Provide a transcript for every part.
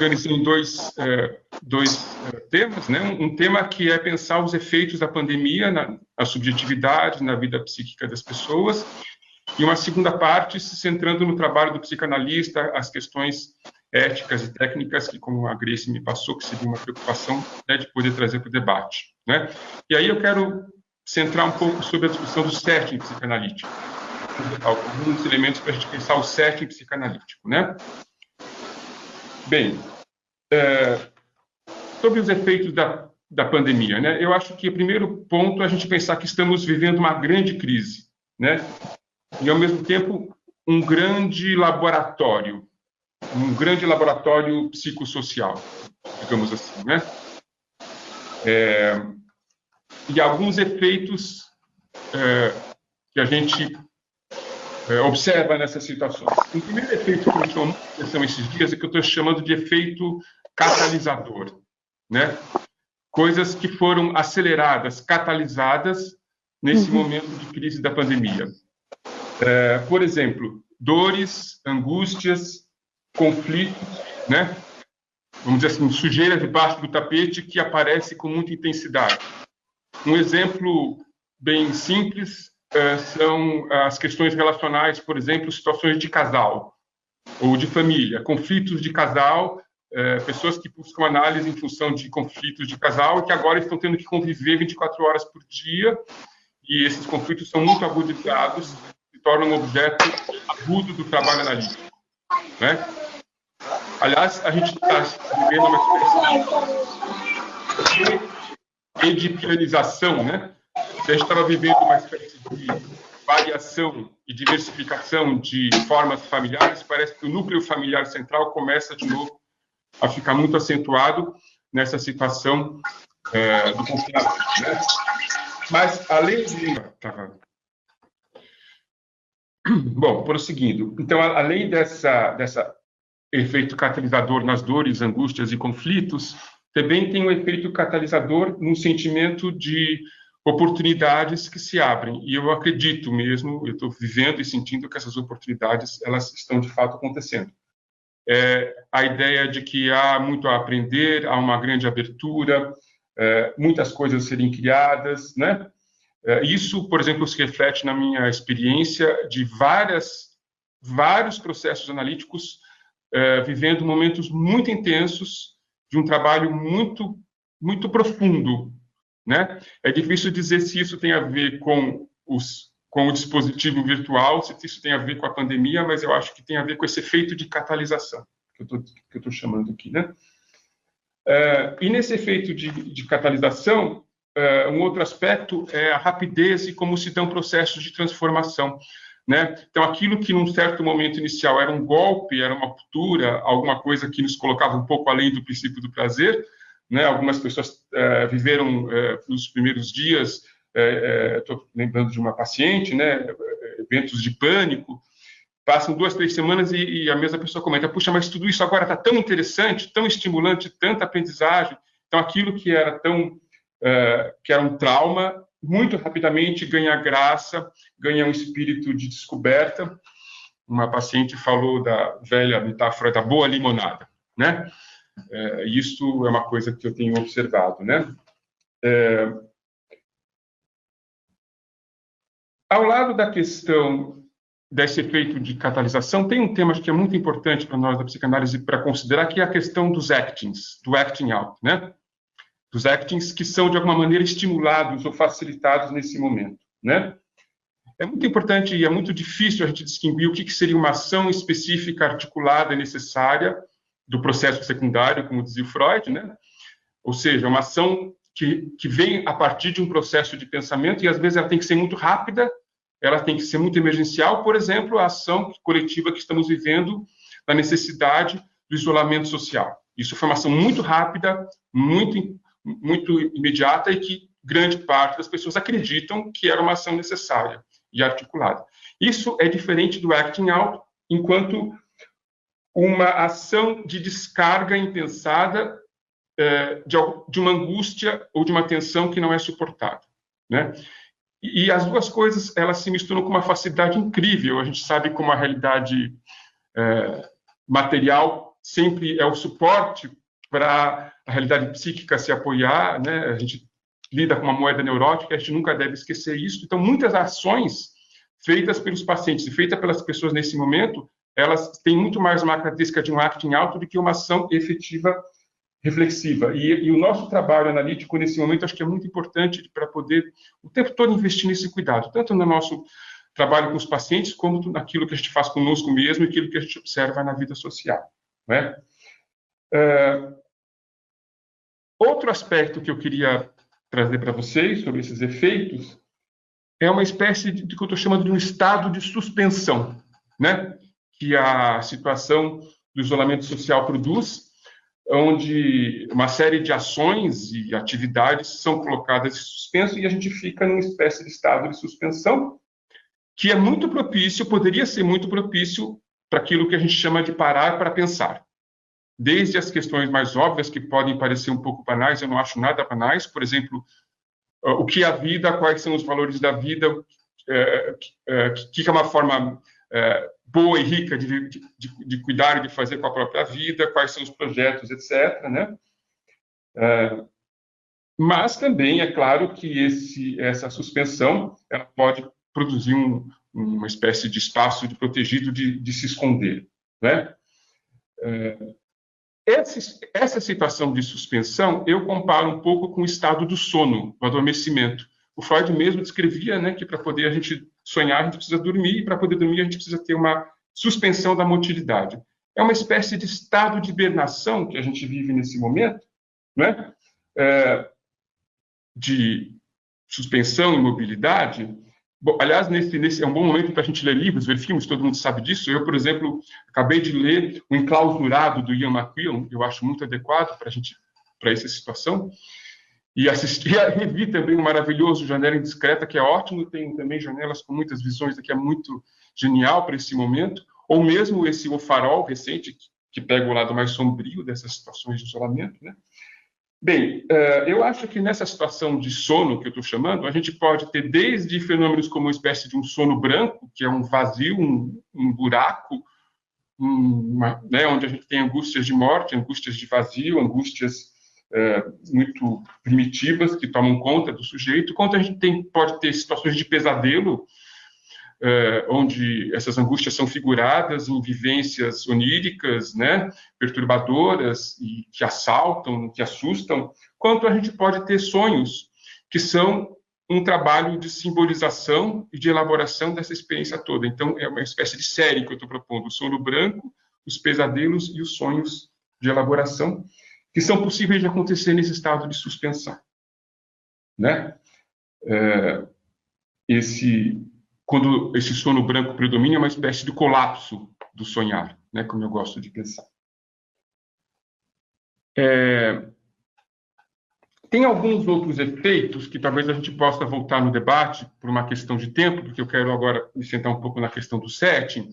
organizei em dois temas, né? Um tema que é pensar os efeitos da pandemia na subjetividade, na vida psíquica das pessoas, e uma segunda parte se centrando no trabalho do psicanalista, as questões éticas e técnicas que, como a Grace me passou, que seria uma preocupação, né, de poder trazer para o debate, né? E aí eu quero centrar um pouco sobre a discussão do setting psicanalítico, alguns elementos para a gente pensar o setting psicanalítico, né? Bem, sobre os efeitos da pandemia, né? Eu acho que o primeiro ponto é a gente pensar que estamos vivendo uma grande crise, né? E, ao mesmo tempo, um grande laboratório psicossocial, digamos assim, né? E alguns efeitos que a gente observa nessas situações. O primeiro efeito que me chamou a atenção esses dias é que eu estou chamando de efeito catalisador, né? Coisas que foram aceleradas, catalisadas nesse momento de crise da pandemia. Por exemplo, dores, angústias, conflitos, né? Vamos dizer assim, sujeira debaixo do tapete que aparece com muita intensidade. Um exemplo bem simples são as questões relacionais, por exemplo, situações de casal ou de família, conflitos de casal, pessoas que buscam análise em função de conflitos de casal e que agora estão tendo que conviver 24 horas por dia, e esses conflitos são muito agudizados, se tornam objeto agudo do trabalho analítico, né? Aliás, a gente está vivendo uma espécie de edipianização, né? A gente estava vivendo uma espécie de variação e diversificação de formas familiares, parece que o núcleo familiar central começa de novo a ficar muito acentuado nessa situação do confinamento, né? Mas, além de... Bom, prosseguindo. Então, além dessa efeito catalisador nas dores, angústias e conflitos, também tem um efeito catalisador no sentimento de oportunidades que se abrem. E eu acredito mesmo, eu estou vivendo e sentindo que essas oportunidades elas estão de fato acontecendo. A ideia de que há muito a aprender, há uma grande abertura, muitas coisas serem criadas, né? Isso, por exemplo, se reflete na minha experiência de vários processos analíticos vivendo momentos muito intensos de um trabalho muito profundo, né? É difícil dizer se isso tem a ver com o dispositivo virtual, se isso tem a ver com a pandemia, mas eu acho que tem a ver com esse efeito de catalisação que eu estou chamando aqui, né? E nesse efeito de catalisação, um outro aspecto é a rapidez e como se dão processos de transformação, né? Então, aquilo que num certo momento inicial era um golpe, era uma ruptura, alguma coisa que nos colocava um pouco além do princípio do prazer, né? Algumas pessoas viveram nos primeiros dias, estou lembrando de uma paciente, né? Eventos de pânico, passam 2, 3 semanas e a mesma pessoa comenta: puxa, mas tudo isso agora está tão interessante, tão estimulante, tanta aprendizagem. Então, aquilo que era que era um trauma, muito rapidamente ganha graça, ganha um espírito de descoberta. Uma paciente falou da velha metáfora da boa limonada, né? Isso é uma coisa que eu tenho observado, né? Ao lado da questão desse efeito de catalisação, tem um tema que é muito importante para nós da psicanálise para considerar, que é a questão dos actings, do acting out, né? Dos actings que são, de alguma maneira, estimulados ou facilitados nesse momento, né? É muito importante e é muito difícil a gente distinguir o que seria uma ação específica, articulada e necessária do processo secundário, como dizia o Freud, né? Ou seja, uma ação que vem a partir de um processo de pensamento e, às vezes, ela tem que ser muito rápida, ela tem que ser muito emergencial. Por exemplo, a ação coletiva que estamos vivendo na necessidade do isolamento social. Isso foi uma ação muito rápida, muito imediata e que grande parte das pessoas acreditam que era uma ação necessária e articulada. Isso é diferente do acting out, enquanto uma ação de descarga impensada de uma angústia ou de uma tensão que não é suportada, né? E as duas coisas, elas se misturam com uma facilidade incrível. A gente sabe como a realidade material sempre é o suporte para a realidade psíquica se apoiar, né? A gente lida com uma moeda neurótica, a gente nunca deve esquecer isso. Então, muitas ações feitas pelos pacientes e feitas pelas pessoas nesse momento, elas têm muito mais uma característica de um acting out do que uma ação efetiva reflexiva. E o nosso trabalho analítico, nesse momento, acho que é muito importante para poder, o tempo todo, investir nesse cuidado, tanto no nosso trabalho com os pacientes, como naquilo que a gente faz conosco mesmo e aquilo que a gente observa na vida social, né? Outro aspecto que eu queria trazer para vocês sobre esses efeitos é uma espécie de que eu estou chamando de um estado de suspensão, né? Que a situação do isolamento social produz, onde uma série de ações e atividades são colocadas em suspenso e a gente fica numa espécie de estado de suspensão que é muito propício, poderia ser muito propício para aquilo que a gente chama de parar para pensar. Desde as questões mais óbvias, que podem parecer um pouco banais, eu não acho nada banais, por exemplo, o que é a vida, quais são os valores da vida, que é uma forma boa e rica de cuidar e de fazer com a própria vida, quais são os projetos, etc., né? Mas também é claro que essa suspensão ela pode produzir uma espécie de espaço de protegido de se esconder, né? Essa situação de suspensão eu comparo um pouco com o estado do sono, do adormecimento. O Freud mesmo descrevia, né, que para poder a gente sonhar a gente precisa dormir e para poder dormir a gente precisa ter uma suspensão da motilidade. É uma espécie de estado de hibernação que a gente vive nesse momento, né? De suspensão e mobilidade. Bom, aliás, nesse é um bom momento para a gente ler livros, ver filmes, todo mundo sabe disso. Eu, por exemplo, acabei de ler O Enclausurado, do Ian McEwan, eu acho muito adequado para essa situação. E revi também o maravilhoso Janela Indiscreta, que é ótimo, tem também janelas com muitas visões, que é muito genial para esse momento. Ou mesmo O Farol, recente, que pega o lado mais sombrio dessas situações de isolamento, né? Bem, eu acho que nessa situação de sono que eu estou chamando, a gente pode ter desde fenômenos como uma espécie de um sono branco, que é um vazio, um buraco, né, onde a gente tem angústias de morte, angústias de vazio, angústias muito primitivas que tomam conta do sujeito, quanto a gente pode ter situações de pesadelo, onde essas angústias são figuradas em vivências oníricas, né, perturbadoras, e que assaltam, que assustam, quanto a gente pode ter sonhos, que são um trabalho de simbolização e de elaboração dessa experiência toda. Então, é uma espécie de série que eu estou propondo, o sono branco, os pesadelos e os sonhos de elaboração, que são possíveis de acontecer nesse estado de suspensão, né? Quando esse sono branco predomina, é uma espécie de colapso do sonhar, né, como eu gosto de pensar. Tem alguns outros efeitos que talvez a gente possa voltar no debate por uma questão de tempo, porque eu quero agora me sentar um pouco na questão do setting,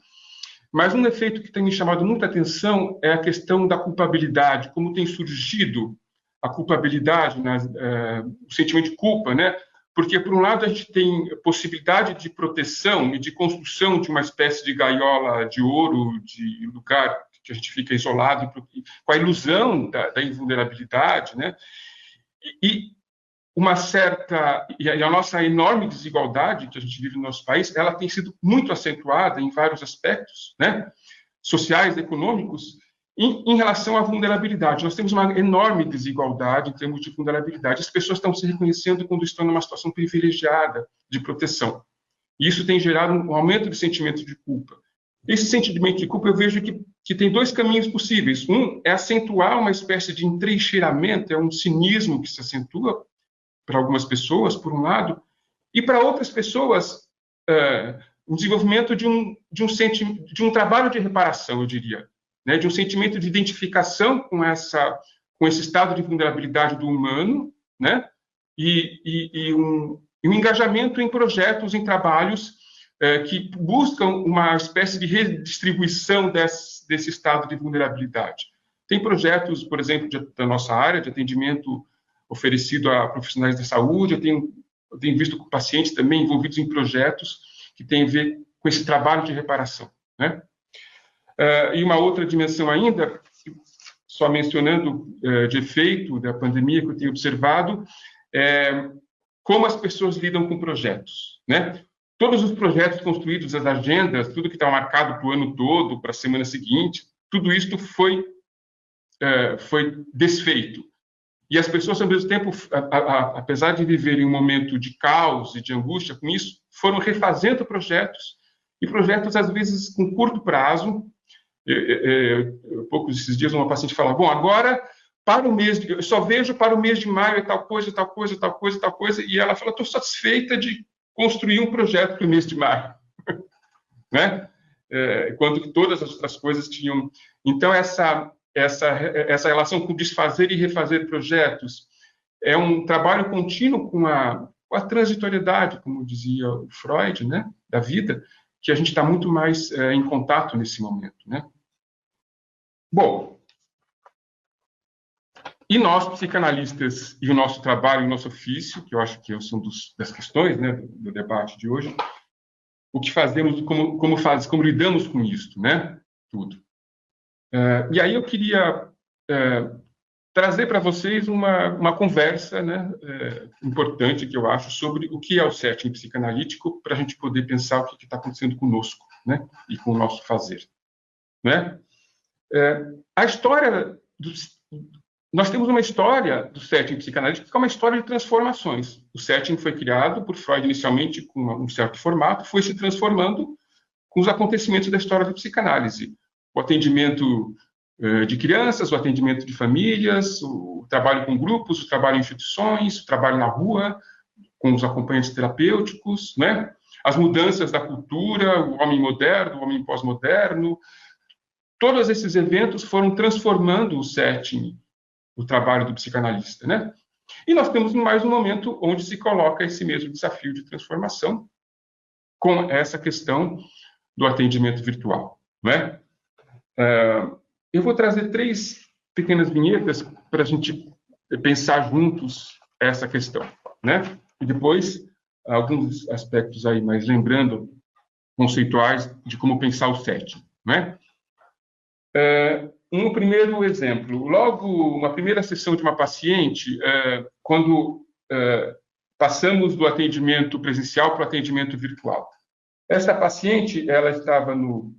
mas um efeito que tem me chamado muita atenção é a questão da culpabilidade, como tem surgido a culpabilidade, o sentimento de culpa, né? Porque, por um lado, a gente tem possibilidade de proteção e de construção de uma espécie de gaiola de ouro, de lugar que a gente fica isolado, com a ilusão da invulnerabilidade, né? E a nossa enorme desigualdade que a gente vive no nosso país, ela tem sido muito acentuada em vários aspectos, né? Sociais, econômicos, em relação à vulnerabilidade. Nós temos uma enorme desigualdade em termos de vulnerabilidade. As pessoas estão se reconhecendo quando estão numa situação privilegiada de proteção. E isso tem gerado um aumento de sentimento de culpa. Esse sentimento de culpa, eu vejo que tem dois caminhos possíveis. Um é acentuar uma espécie de entrincheiramento, é um cinismo que se acentua para algumas pessoas, por um lado, e para outras pessoas, o desenvolvimento de um trabalho de reparação, eu diria, né, de um sentimento de identificação com esse estado de vulnerabilidade do humano, né, e um engajamento em projetos, em trabalhos que buscam uma espécie de redistribuição desse estado de vulnerabilidade. Tem projetos, por exemplo, da nossa área de atendimento oferecido a profissionais da saúde, eu tenho visto pacientes também envolvidos em projetos que têm a ver com esse trabalho de reparação, né? E uma outra dimensão ainda só mencionando de efeito da pandemia que eu tenho observado, como as pessoas lidam com projetos, né? Todos os projetos construídos, as agendas, tudo que está marcado para o ano todo, para a semana seguinte, tudo isso foi desfeito. E as pessoas, ao mesmo tempo, apesar de viverem um momento de caos e de angústia com isso, foram refazendo projetos, e projetos, às vezes, com curto prazo. Poucos esses dias, uma paciente falava, bom, agora, para o mês, eu só vejo para o mês de maio tal coisa, tal coisa, tal coisa, tal coisa, e ela fala, estou satisfeita de construir um projeto para o mês de maio. Né? Quando todas as outras coisas tinham... Então, essa relação com desfazer e refazer projetos é um trabalho contínuo com a transitoriedade, como dizia o Freud, né, da vida, que a gente está muito mais em contato nesse momento, né? Bom, e nós, psicanalistas, e o nosso trabalho, o nosso ofício, que eu acho que são das questões, né, do debate de hoje, o que fazemos, como lidamos com isso, né, tudo. E aí eu queria trazer para vocês uma conversa, né, importante, que eu acho, sobre o que é o setting psicanalítico, para a gente poder pensar o que está acontecendo conosco, né, e com o nosso fazer, né? A história nós temos uma história do setting psicanalítico que é uma história de transformações. O setting foi criado por Freud inicialmente com um certo formato, foi se transformando com os acontecimentos da história da psicanálise. O atendimento de crianças, o atendimento de famílias, o trabalho com grupos, o trabalho em instituições, o trabalho na rua, com os acompanhantes terapêuticos, né? As mudanças da cultura, o homem moderno, o homem pós-moderno. Todos esses eventos foram transformando o setting, o trabalho do psicanalista, né? E nós temos mais um momento onde se coloca esse mesmo desafio de transformação com essa questão do atendimento virtual, né? Eu vou trazer 3 pequenas vinhetas para a gente pensar juntos essa questão, né? E depois alguns aspectos aí, mais lembrando, conceituais de como pensar o setting, né? Um primeiro exemplo, logo uma primeira sessão de uma paciente, quando passamos do atendimento presencial para o atendimento virtual. Essa paciente, ela estava no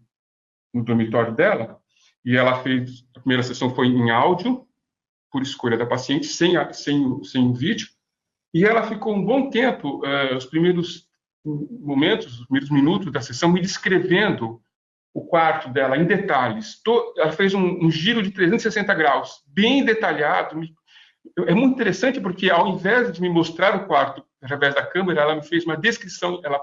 dormitório dela e ela fez, a primeira sessão foi em áudio, por escolha da paciente, sem vídeo, e ela ficou um bom tempo, os primeiros momentos, os primeiros minutos da sessão, me descrevendo o quarto dela em detalhes. Ela fez um giro de 360 graus, bem detalhado. É muito interessante porque, ao invés de me mostrar o quarto através da câmera, ela me fez uma descrição, ela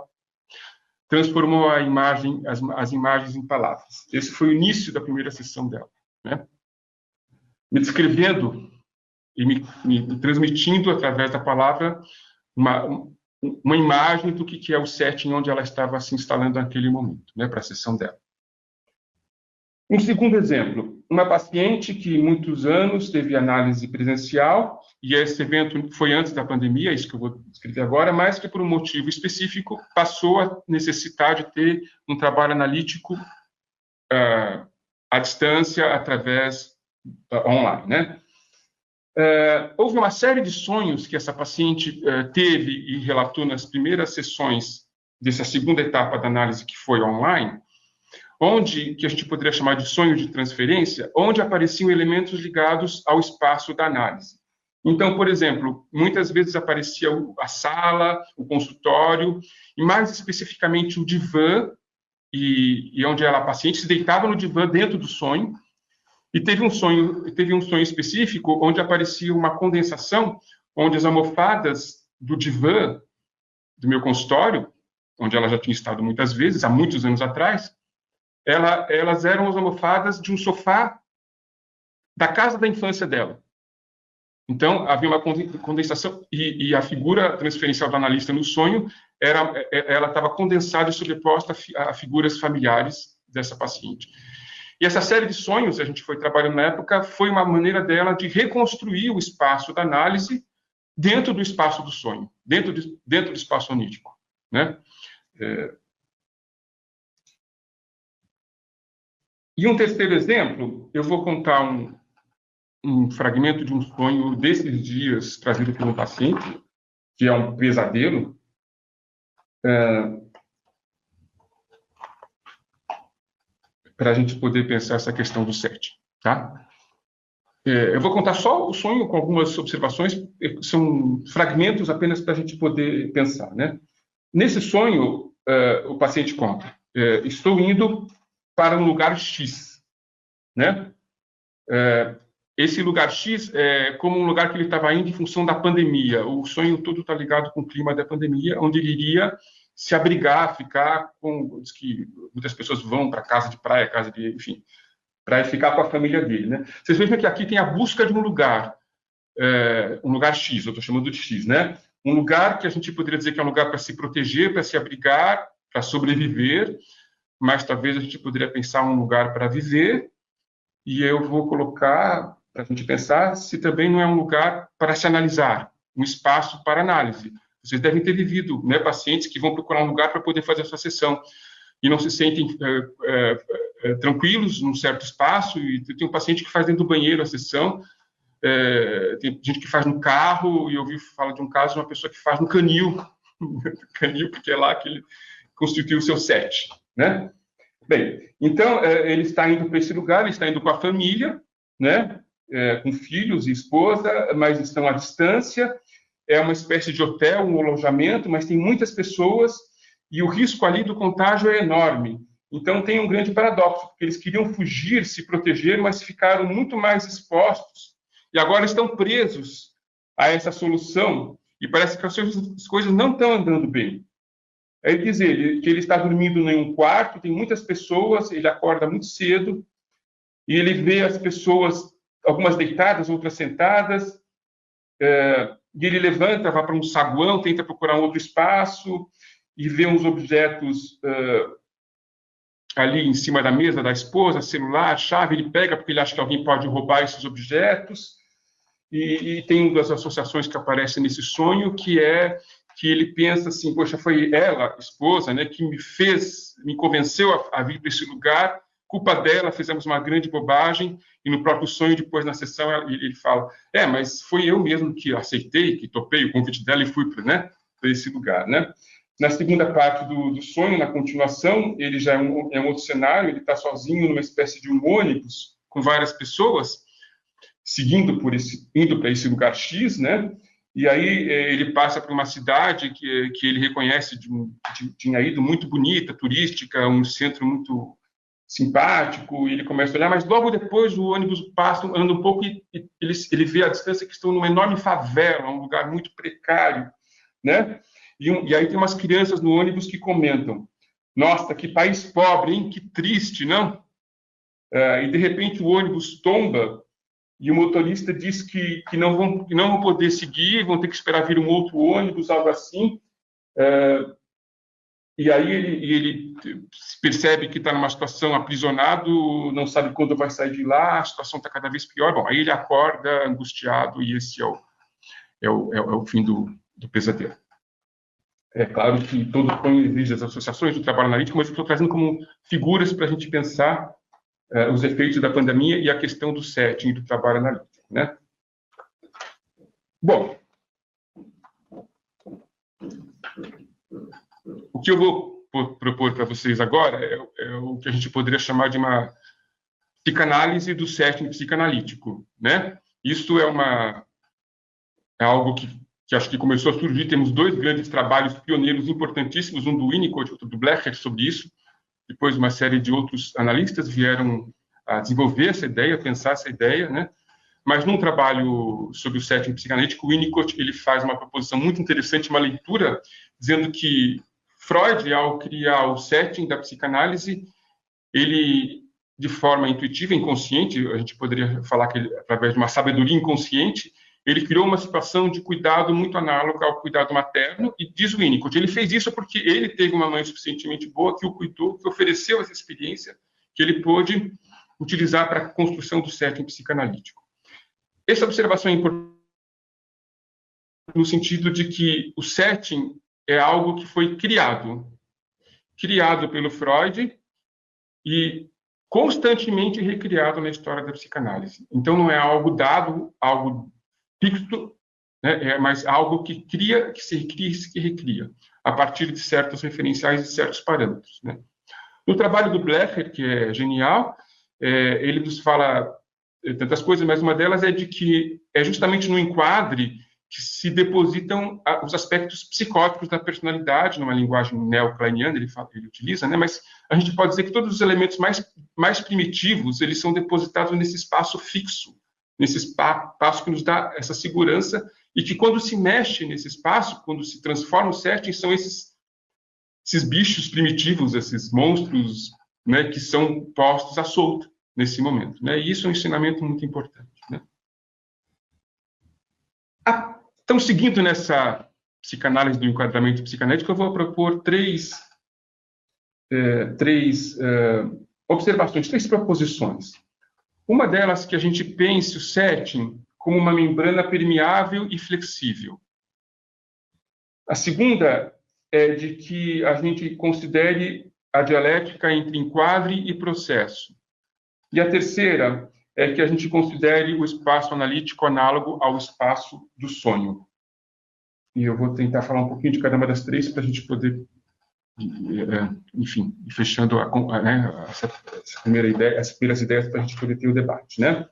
transformou a imagem, as imagens em palavras. Esse foi o início da primeira sessão dela, né? Me descrevendo e me transmitindo através da palavra uma imagem do que é o setting onde ela estava se instalando naquele momento, né, para a sessão dela. Um segundo exemplo, uma paciente que muitos anos teve análise presencial, e esse evento foi antes da pandemia, isso que eu vou descrever agora, mas que por um motivo específico passou a necessitar de ter um trabalho analítico à distância, através online, né? Houve uma série de sonhos que essa paciente teve e relatou nas primeiras sessões dessa segunda etapa da análise, que foi online, que a gente poderia chamar de sonho de transferência, onde apareciam elementos ligados ao espaço da análise. Então, por exemplo, muitas vezes aparecia a sala, o consultório, e mais especificamente o divã, e onde a paciente se deitava no divã dentro do sonho, e teve um sonho específico onde aparecia uma condensação, onde as almofadas do divã do meu consultório, onde ela já tinha estado muitas vezes, há muitos anos atrás, elas eram as almofadas de um sofá da casa da infância dela. Então, havia uma condensação, e a figura transferencial do analista no sonho, ela estava condensada e sobreposta a figuras familiares dessa paciente. E essa série de sonhos, a gente foi trabalhando na época, foi uma maneira dela de reconstruir o espaço da análise dentro do espaço do sonho, dentro do espaço onírico, né? E um terceiro exemplo, eu vou contar um fragmento de um sonho desses dias trazido por um paciente, que é um pesadelo, para a gente poder pensar essa questão do setting, tá? Eu vou contar só o sonho com algumas observações, são fragmentos apenas para a gente poder pensar, né? Nesse sonho, o paciente conta: estou indo para um lugar X, né? Esse lugar X é como um lugar que ele estava indo em função da pandemia. O sonho todo está ligado com o clima da pandemia, onde ele iria se abrigar, ficar com... Diz que muitas pessoas vão para casa de praia, casa de... Enfim, para ficar com a família dele, né? Vocês vejam que aqui tem a busca de um lugar X, eu estou chamando de X, né? Um lugar que a gente poderia dizer que é um lugar para se proteger, para se abrigar, para sobreviver, mas talvez a gente poderia pensar um lugar para viver, e eu vou colocar, para a gente pensar, se também não é um lugar para se analisar, um espaço para análise. Vocês devem ter vivido, né, pacientes que vão procurar um lugar para poder fazer a sua sessão, e não se sentem tranquilos num certo espaço, e tem um paciente que faz dentro do banheiro a sessão, tem gente que faz no carro, e eu ouvi falar de um caso de uma pessoa que faz no canil, canil, porque é lá que ele constituiu o seu set, né? Bem, então, ele está indo para esse lugar, ele está indo com a família, né? Com filhos e esposa, mas estão à distância, é uma espécie de hotel, um alojamento, mas tem muitas pessoas, e o risco ali do contágio é enorme. Então, tem um grande paradoxo, porque eles queriam fugir, se proteger, mas ficaram muito mais expostos, e agora estão presos a essa solução, e parece que as coisas não estão andando bem. Aí diz ele que ele está dormindo em um quarto, tem muitas pessoas, ele acorda muito cedo, e ele vê as pessoas, algumas deitadas, outras sentadas, e ele levanta, vai para um saguão, tenta procurar um outro espaço, e vê uns objetos ali em cima da mesa da esposa, celular, chave, ele pega porque ele acha que alguém pode roubar esses objetos, e tem uma das associações que aparece nesse sonho, que é que ele pensa assim: poxa, foi ela, esposa, né, que me convenceu a vir para esse lugar, culpa dela, fizemos uma grande bobagem, e no próprio sonho, depois na sessão, ele fala: mas foi eu mesmo que aceitei, que topei o convite dela e fui para esse lugar, né? Na segunda parte do sonho, na continuação, ele já é um outro cenário, ele está sozinho numa espécie de um ônibus com várias pessoas, indo para esse lugar X, né? E aí ele passa por uma cidade que ele reconhece tinha ido muito bonita, turística, um centro muito simpático, e ele começa a olhar, mas logo depois o ônibus passa, anda um pouco e ele vê à distância que estão numa enorme favela, um lugar muito precário, né? E aí tem umas crianças no ônibus que comentam: nossa, que país pobre, hein? Que triste, não? E de repente o ônibus tomba, e o motorista diz que não vão poder seguir, vão ter que esperar vir um outro ônibus, algo assim. E aí ele percebe que está numa situação aprisionado, não sabe quando vai sair de lá, a situação está cada vez pior. Bom, aí ele acorda angustiado, e esse é o fim do pesadelo. É claro que todo sonho exige as associações do trabalho analítico, mas eu estou trazendo como figuras para a gente pensar os efeitos da pandemia e a questão do setting do trabalho analítico, né? Bom, o que eu vou propor para vocês agora é o que a gente poderia chamar de uma psicanálise do setting psicanalítico, né? Isso é algo que acho que começou a surgir. Temos dois grandes trabalhos pioneiros importantíssimos, um do Winnicott, outro do Blecher, sobre isso. Depois, uma série de outros analistas vieram a desenvolver essa ideia, pensar essa ideia, né? Mas num trabalho sobre o setting psicanalítico, o Winnicott ele faz uma proposição muito interessante, uma leitura, dizendo que Freud, ao criar o setting da psicanálise, ele, de forma intuitiva, inconsciente, a gente poderia falar que ele, através de uma sabedoria inconsciente, ele criou uma situação de cuidado muito análoga ao cuidado materno, e diz o Winnicott, ele fez isso porque ele teve uma mãe suficientemente boa que o cuidou, que ofereceu essa experiência, que ele pôde utilizar para a construção do setting psicanalítico. Essa observação é importante no sentido de que o setting é algo que foi criado pelo Freud, e constantemente recriado na história da psicanálise. Então, não é algo dado, algo fixo, né? É mais algo que cria, que se recria e se recria, a partir de certos referenciais e certos parâmetros, né? No trabalho do Blecher, que é genial, ele nos fala tantas coisas, mas uma delas é de que é justamente no enquadre que se depositam os aspectos psicóticos da personalidade, numa linguagem neocleiniana, ele utiliza, né? Mas a gente pode dizer que todos os elementos mais primitivos, eles são depositados nesse espaço fixo, nesse espaço que nos dá essa segurança, e que quando se mexe nesse espaço, quando se transforma o setting, são esses bichos primitivos, esses monstros, né, que são postos à solta nesse momento, né? E isso é um ensinamento muito importante, né? Então, seguindo nessa psicanálise do enquadramento psicanético, eu vou propor três observações, três proposições. Uma delas que a gente pense o setting como uma membrana permeável e flexível. A segunda é de que a gente considere a dialética entre enquadre e processo. E a terceira é que a gente considere o espaço analítico análogo ao espaço do sonho. E eu vou tentar falar um pouquinho de cada uma das três para a gente poder, enfim, ir fechando essa primeira ideia, as primeiras ideias para a gente poder ter o debate, né?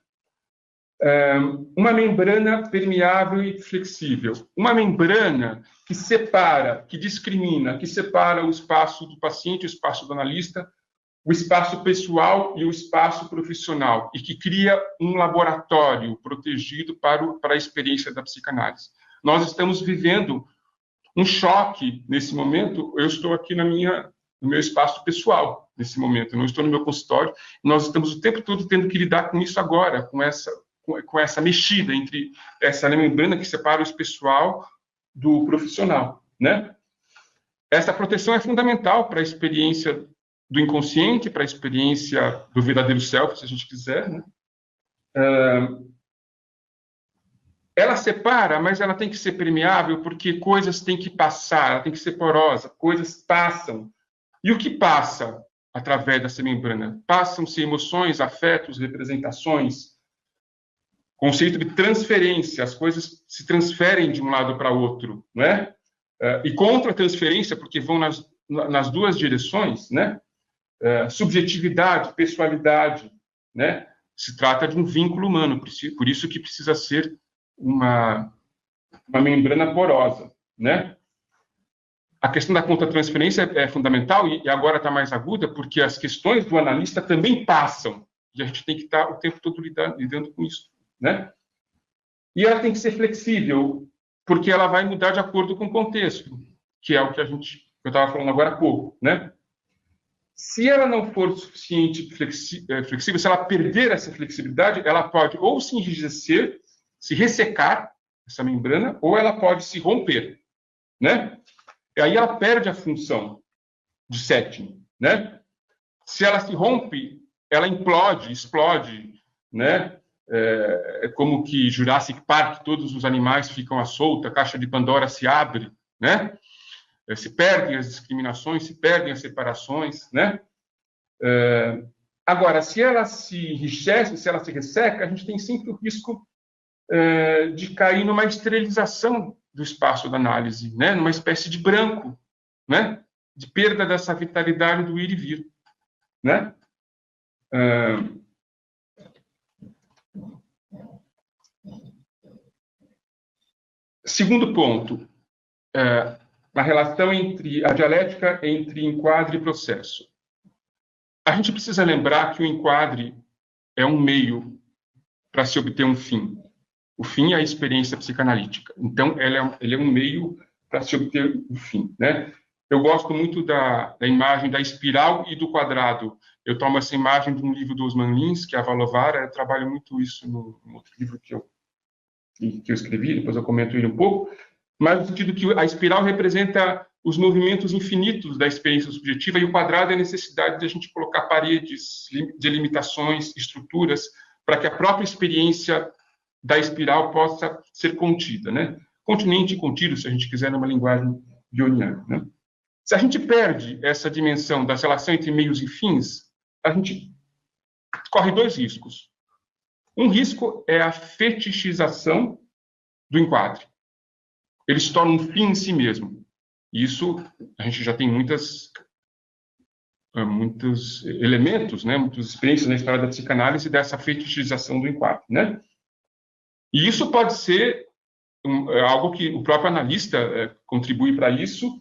Uma membrana permeável e flexível. Uma membrana que separa, que discrimina, que separa o espaço do paciente, o espaço do analista, o espaço pessoal e o espaço profissional, e que cria um laboratório protegido para a experiência da psicanálise. Nós estamos vivendo um choque nesse momento. Eu estou aqui no meu espaço pessoal nesse momento, eu não estou no meu consultório. Nós estamos o tempo todo tendo que lidar com isso agora, com essa mexida entre essa membrana que separa o pessoal do profissional, né? Essa proteção é fundamental para a experiência do inconsciente, para a experiência do verdadeiro self, se a gente quiser, né? Ela separa, mas ela tem que ser permeável, porque coisas têm que passar, ela tem que ser porosa, coisas passam. E o que passa através dessa membrana? Passam-se emoções, afetos, representações, conceito de transferência, as coisas se transferem de um lado para o outro, né? E contra a transferência, porque vão nas duas direções, né? Subjetividade, pessoalidade, né? Se trata de um vínculo humano, por isso que precisa ser uma membrana porosa, né? A questão da contra-transferência é fundamental e agora está mais aguda porque as questões do analista também passam e a gente tem que estar o tempo todo lidando com isso, né? E ela tem que ser flexível porque ela vai mudar de acordo com o contexto, que é o que eu estava falando agora há pouco, né? Se ela não for suficiente flexível, se ela perder essa flexibilidade, ela pode ou se enrijecer, se ressecar, essa membrana, ou ela pode se romper, né? E aí ela perde a função de setting, né? Se ela se rompe, ela implode, explode, né? É como que Jurassic Park, todos os animais ficam à solta, a caixa de Pandora se abre, né? Se perdem as discriminações, se perdem as separações, né? Agora, se ela se enrijece, se ela se resseca, a gente tem sempre o risco de cair numa esterilização do espaço da análise, né? Numa espécie de branco, né? De perda dessa vitalidade do ir e vir, né? Segundo ponto, a relação entre a dialética entre enquadre e processo. A gente precisa lembrar que o enquadre é um meio para se obter um fim. O fim é a experiência psicanalítica. Então, ele é um meio para se obter o fim, né? Eu gosto muito da imagem da espiral e do quadrado. Eu tomo essa imagem de um livro do Osman Lins, que é a Valovara. Eu trabalho muito isso no outro livro que eu escrevi, depois eu comento ele um pouco, mas no sentido que a espiral representa os movimentos infinitos da experiência subjetiva e o quadrado é a necessidade de a gente colocar paredes, delimitações, estruturas, para que a própria experiência da espiral possa ser contida, né? Continente e contínuo, se a gente quiser, numa linguagem bioniana, né? Se a gente perde essa dimensão da relação entre meios e fins, a gente corre dois riscos. Um risco é a fetichização do enquadre. Ele se torna um fim em si mesmo. Isso, a gente já tem muitos elementos, né, muitas experiências na história da psicanálise dessa fetichização do enquadre, né? E isso pode ser algo que o próprio analista contribui para isso,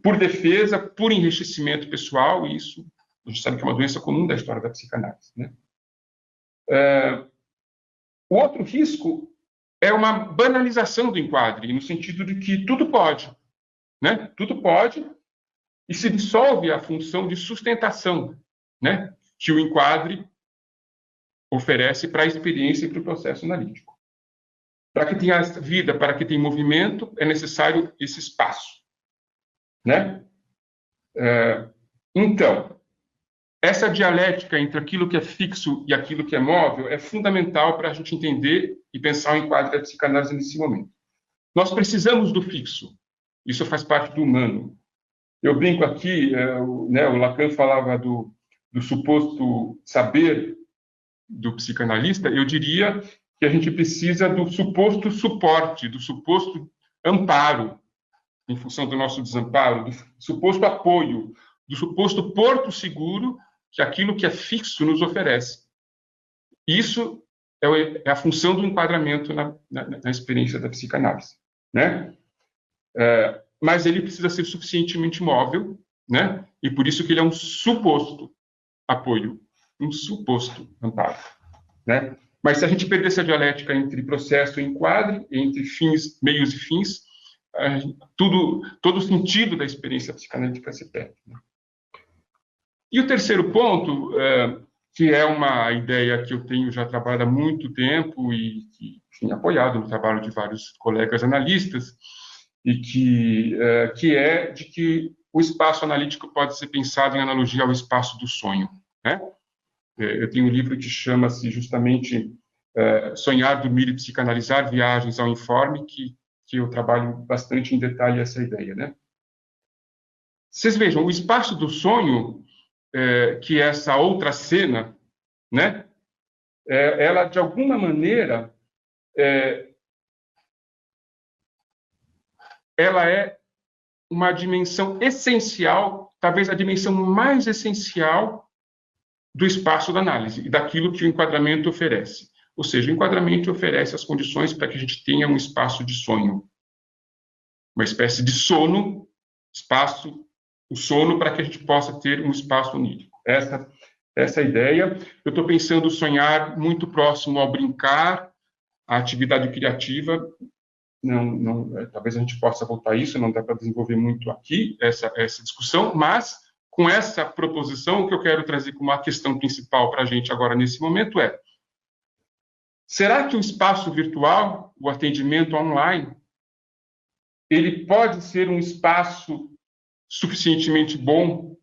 por defesa, por enriquecimento pessoal, e isso a gente sabe que é uma doença comum da história da psicanálise, né? O outro risco é uma banalização do enquadre, no sentido de que tudo pode, né? Tudo pode, e se dissolve a função de sustentação, né, que o enquadre oferece para a experiência e para o processo analítico. Para que tenha vida, para que tenha movimento, é necessário esse espaço, né? Então, essa dialética entre aquilo que é fixo e aquilo que é móvel é fundamental para a gente entender e pensar o enquadre da psicanálise nesse momento. Nós precisamos do fixo, isso faz parte do humano. Eu brinco aqui, o Lacan falava do suposto saber do psicanalista, eu diria que a gente precisa do suposto suporte, do suposto amparo, em função do nosso desamparo, do suposto apoio, do suposto porto seguro que aquilo que é fixo nos oferece. Isso é a função do enquadramento na experiência da psicanálise, né? Mas ele precisa ser suficientemente móvel, né? E por isso que ele é um suposto apoio, um suposto amparo, né? Mas se a gente perder essa dialética entre processo e enquadre, entre fins, meios e fins, todo o sentido da experiência psicanalítica se perde, né? E o terceiro ponto, que é uma ideia que eu tenho já trabalhado há muito tempo e que, enfim, apoiado no trabalho de vários colegas analistas, e que é de que o espaço analítico pode ser pensado em analogia ao espaço do sonho, né? Eu tenho um livro que chama-se justamente Sonhar, Dormir e Psicanalizar, Viagens ao Informe, que eu trabalho bastante em detalhe essa ideia, né? Vocês vejam, o espaço do sonho, que é essa outra cena, né? Ela, de alguma maneira, ela é uma dimensão essencial, talvez a dimensão mais essencial do espaço da análise e daquilo que o enquadramento oferece. Ou seja, o enquadramento oferece as condições para que a gente tenha um espaço de sonho, uma espécie de sono, o sono para que a gente possa ter um espaço onírico. Essa é a ideia. Eu estou pensando sonhar muito próximo ao brincar, à atividade criativa. Talvez a gente possa voltar a isso, não dá para desenvolver muito aqui essa discussão, mas com essa proposição, o que eu quero trazer como a questão principal para a gente agora nesse momento é: será que o espaço virtual, o atendimento online, ele pode ser um espaço suficientemente bom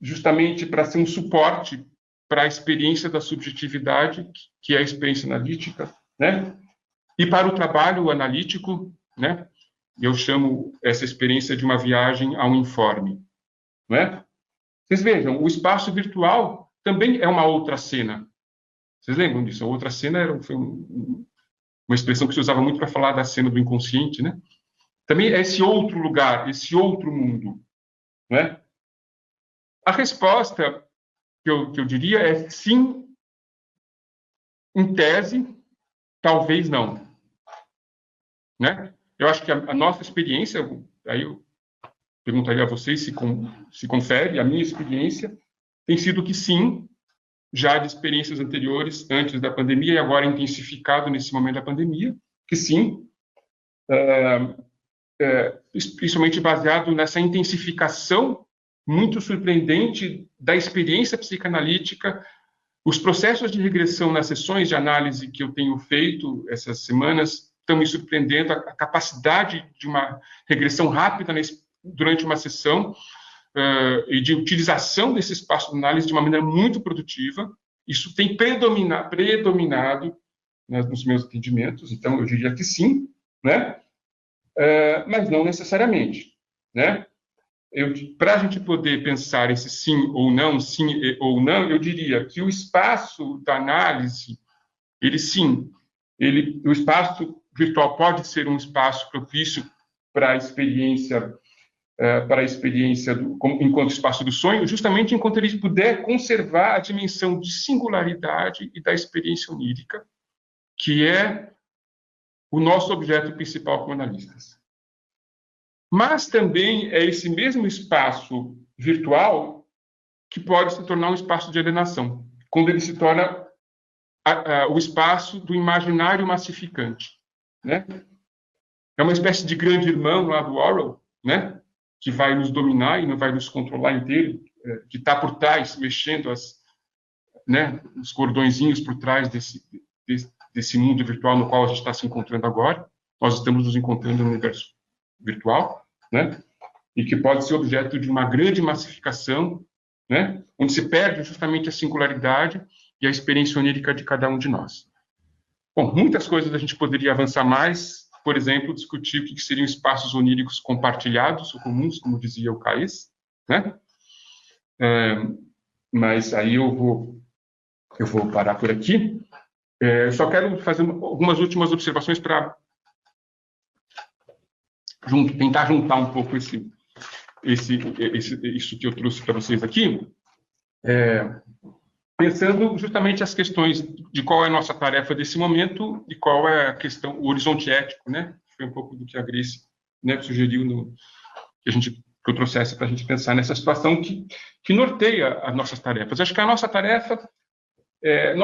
justamente para ser um suporte para a experiência da subjetividade, que é a experiência analítica, né? E para o trabalho analítico, né? Eu chamo essa experiência de uma viagem ao informe, né? Vocês vejam, o espaço virtual também é uma outra cena. Vocês lembram disso? A outra cena foi uma expressão que se usava muito para falar da cena do inconsciente, né? Também é esse outro lugar, esse outro mundo, né? A resposta que eu diria é sim, em tese, talvez não, né? Eu acho que a nossa experiência, aí eu perguntaria a vocês se confere, a minha experiência tem sido que sim, já de experiências anteriores, antes da pandemia, e agora intensificado nesse momento da pandemia, que sim, principalmente baseado nessa intensificação muito surpreendente da experiência psicanalítica. Os processos de regressão nas sessões de análise que eu tenho feito essas semanas estão me surpreendendo, a capacidade de uma regressão rápida durante uma sessão e de utilização desse espaço de análise de uma maneira muito produtiva. Isso tem predominado, né, nos meus atendimentos, então eu diria que sim, né? Mas não necessariamente, né? para a gente poder pensar esse sim ou não, eu diria que o espaço da análise, o espaço virtual pode ser um espaço propício para a experiência, enquanto espaço do sonho, justamente enquanto ele puder conservar a dimensão de singularidade e da experiência onírica, que é o nosso objeto principal como analistas. Mas também é esse mesmo espaço virtual que pode se tornar um espaço de alienação, quando ele se torna o espaço do imaginário massificante, né? É uma espécie de grande irmão lá do Orwell, né? Que vai nos dominar e não vai nos controlar inteiro, que está por trás, mexendo os cordõezinhos por trás desse mundo virtual no qual a gente está se encontrando agora. Nós estamos nos encontrando no universo virtual, né? E que pode ser objeto de uma grande massificação, né? Onde se perde justamente a singularidade e a experiência onírica de cada um de nós. Bom, muitas coisas a gente poderia avançar mais, por exemplo, discutir o que seriam espaços oníricos compartilhados ou comuns, como dizia o Caes, né? Mas aí eu vou parar por aqui. Eu só quero fazer algumas últimas observações para tentar juntar um pouco isso que eu trouxe para vocês aqui, pensando justamente as questões de qual é a nossa tarefa desse momento e qual é a questão, o horizonte ético, né? Foi um pouco do que a Grace, né, sugeriu que eu trouxesse para a gente pensar nessa situação que norteia as nossas tarefas. Acho que a nossa tarefa é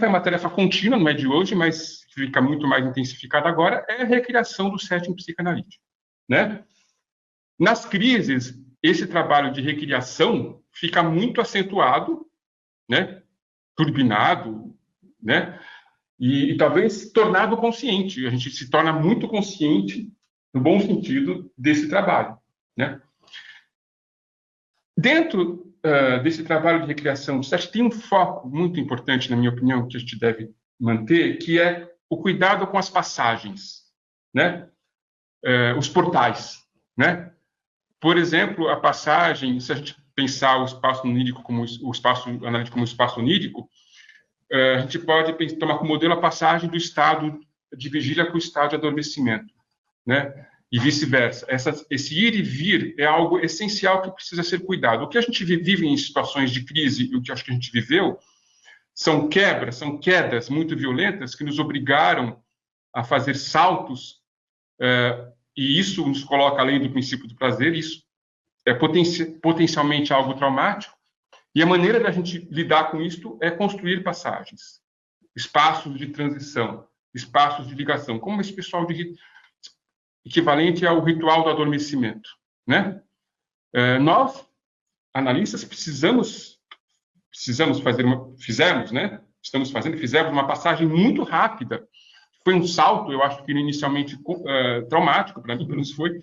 uma tarefa contínua, não é de hoje, mas fica muito mais intensificada agora, é a recriação do setting psicanalítico, né? Nas crises, esse trabalho de recriação fica muito acentuado, né? Turbinado, né? E talvez tornado consciente. A gente se torna muito consciente, no bom sentido, desse trabalho, né? Dentro desse trabalho de recriação do set, tem um foco muito importante, na minha opinião, que a gente deve manter, que é o cuidado com as passagens, né? Os portais, né? Por exemplo, a passagem, se a gente pensar o espaço onírico como o espaço analítico como o espaço onírico, a gente pode tomar como modelo a passagem do estado de vigília para o estado de adormecimento, né? E vice-versa. Esse ir e vir é algo essencial que precisa ser cuidado. O que a gente vive em situações de crise, e o que acho que a gente viveu, são quedas muito violentas que nos obrigaram a fazer saltos, e isso nos coloca além do princípio do prazer, isso é potencialmente algo traumático, e a maneira da gente lidar com isso é construir passagens, espaços de transição, espaços de ligação, como esse pessoal equivalente ao ritual do adormecimento, né? Nós, analistas, fizemos uma passagem muito rápida. Foi um salto, eu acho que inicialmente traumático, para mim, pelo menos foi,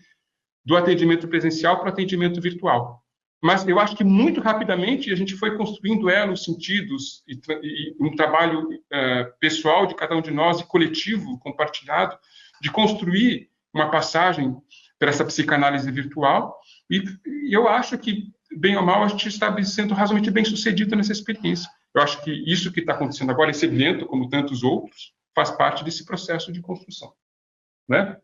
do atendimento presencial para o atendimento virtual. Mas eu acho que muito rapidamente a gente foi construindo elos, sentidos, e um trabalho pessoal de cada um de nós e coletivo, compartilhado, de construir uma passagem para essa psicanálise virtual, e eu acho que, bem ou mal, a gente está sendo razoavelmente bem sucedido nessa experiência. Eu acho que isso que está acontecendo agora, esse evento, como tantos outros, faz parte desse processo de construção, né?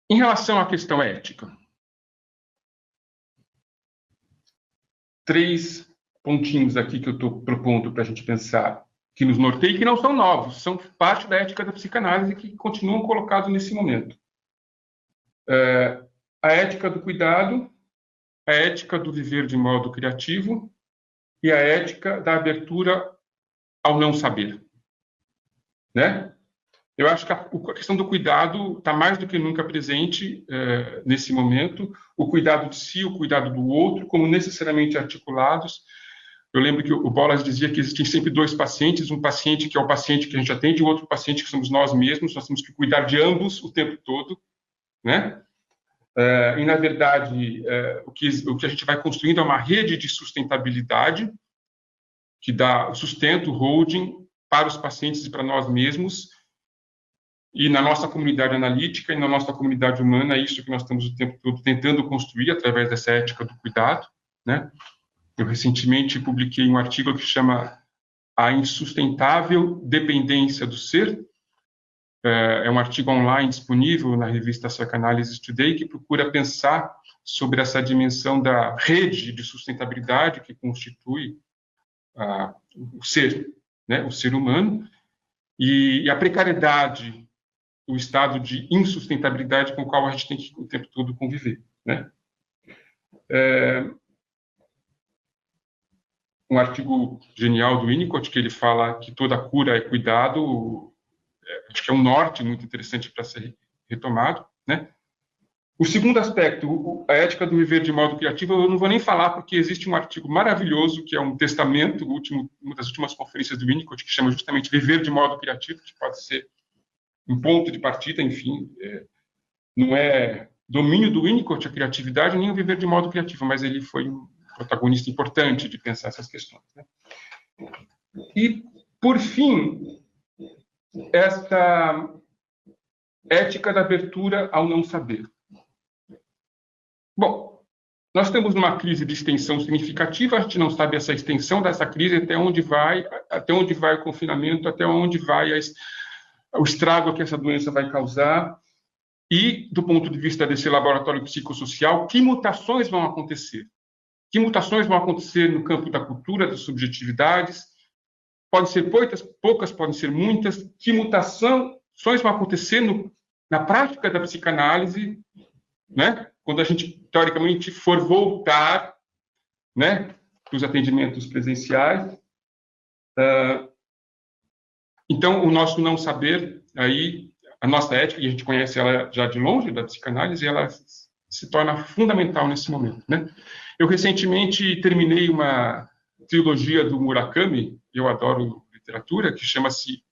Em relação à questão ética, 3 pontinhos aqui que eu estou propondo para a gente pensar, que nos norteiam, que não são novos, são parte da ética da psicanálise que continuam colocados nesse momento. A ética do cuidado, a ética do viver de modo criativo e a ética da abertura ao não saber, né? Eu acho que a questão do cuidado está mais do que nunca presente nesse momento, o cuidado de si, o cuidado do outro, como necessariamente articulados. Eu lembro que o Bolas dizia que existem sempre 2 pacientes, um paciente que é o paciente que a gente atende e outro paciente que somos nós mesmos, nós temos que cuidar de ambos o tempo todo, né? E, na verdade, o que a gente vai construindo é uma rede de sustentabilidade que dá sustento, holding, para os pacientes e para nós mesmos, E na nossa comunidade analítica e na nossa comunidade humana, é isso que nós estamos o tempo todo tentando construir através dessa ética do cuidado, né? Eu recentemente publiquei um artigo que chama A Insustentável Dependência do Ser. É um artigo online disponível na revista Psychoanalysis Today, que procura pensar sobre essa dimensão da rede de sustentabilidade que constitui o ser, né? O ser humano, e a precariedade, o estado de insustentabilidade com o qual a gente tem que o tempo todo conviver, né? Um artigo genial do Winnicott, que ele fala que toda cura é cuidado, acho que é um norte muito interessante para ser retomado, né? O segundo aspecto, a ética do viver de modo criativo, eu não vou nem falar, porque existe um artigo maravilhoso, que é um testamento, uma das últimas conferências do Winnicott, que chama justamente Viver de modo criativo, que pode ser um ponto de partida, enfim, não é domínio do Winnicott a criatividade, nem o viver de modo criativo, mas ele foi um protagonista importante de pensar essas questões, né? E, por fim, essa ética da abertura ao não saber. Bom, nós estamos numa crise de extensão significativa, a gente não sabe essa extensão dessa crise, até onde vai o confinamento, até onde vai o estrago que essa doença vai causar, e, do ponto de vista desse laboratório psicossocial, que mutações vão acontecer? Que mutações vão acontecer no campo da cultura, das subjetividades? Podem ser poucas, podem ser muitas. Que mutações vão acontecer na prática da psicanálise, né? Quando a gente, teoricamente, for voltar, né, para os atendimentos presenciais? Então, o nosso não saber, aí, a nossa ética, e a gente conhece ela já de longe, da psicanálise, ela se torna fundamental nesse momento, né? Eu recentemente terminei uma trilogia do Murakami, eu adoro literatura, que chama-se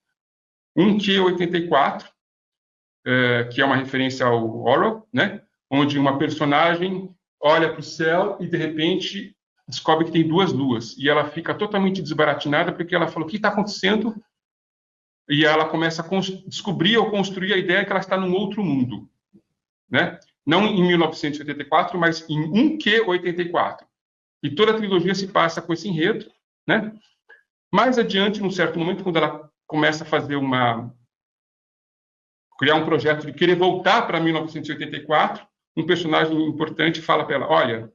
1Q84, que é uma referência ao Orwell, né? Onde uma personagem olha para o céu e, de repente, descobre que tem duas luas. E ela fica totalmente desbaratinada porque ela fala, o que está acontecendo? E ela começa a descobrir ou construir a ideia que ela está num outro mundo, né? Não em 1984, mas em 1Q84. E toda a trilogia se passa com esse enredo, né? Mais adiante, num certo momento, quando ela começa a fazer criar um projeto de querer voltar para 1984, um personagem importante fala para ela, olha,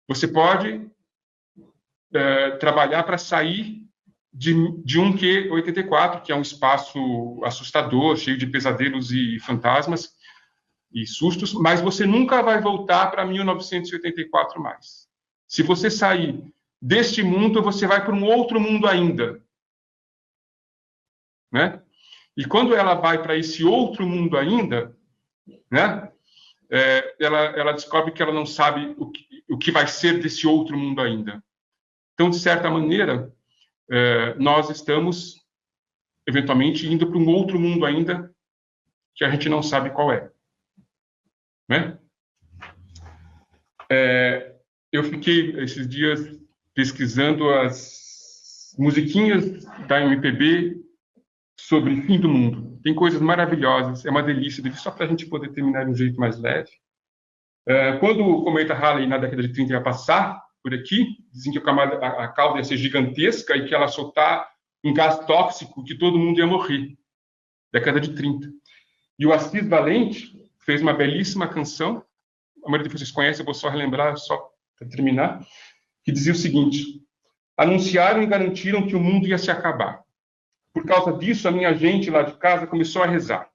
você pode trabalhar para sair de 1Q84, que é um espaço assustador, cheio de pesadelos e fantasmas e sustos, mas você nunca vai voltar para 1984 mais. Se você sair deste mundo, você vai para um outro mundo ainda, né? E quando ela vai para esse outro mundo ainda, né? Ela descobre que ela não sabe o que vai ser desse outro mundo ainda. Então, de certa maneira, nós estamos, eventualmente, indo para um outro mundo ainda que a gente não sabe qual é, né? Eu fiquei, esses dias, pesquisando as musiquinhas da MPB sobre fim do mundo. Tem coisas maravilhosas, é uma delícia, só para a gente poder terminar de um jeito mais leve. Quando o cometa Halley, na década de 30, ia passar por aqui, dizem que a cauda ia ser gigantesca e que ela soltar um gás tóxico que todo mundo ia morrer. Década de 30. E o Assis Valente fez uma belíssima canção, a maioria de vocês conhece, eu vou só relembrar, só para terminar, que dizia o seguinte: anunciaram e garantiram que o mundo ia se acabar. Por causa disso, a minha gente lá de casa começou a rezar.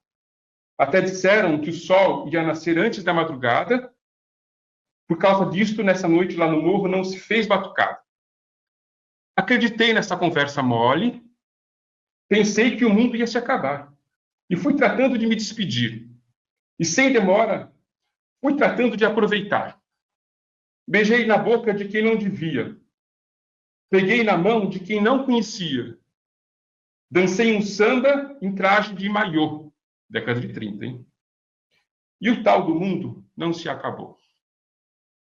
Até disseram que o sol ia nascer antes da madrugada. Por causa disso, nessa noite lá no morro não se fez batucada. Acreditei nessa conversa mole, pensei que o mundo ia se acabar. E fui tratando de me despedir. E sem demora, fui tratando de aproveitar. Beijei na boca de quem não devia. Peguei na mão de quem não conhecia. Dancei um samba em traje de maiô. Década de 30, hein? E o tal do mundo não se acabou.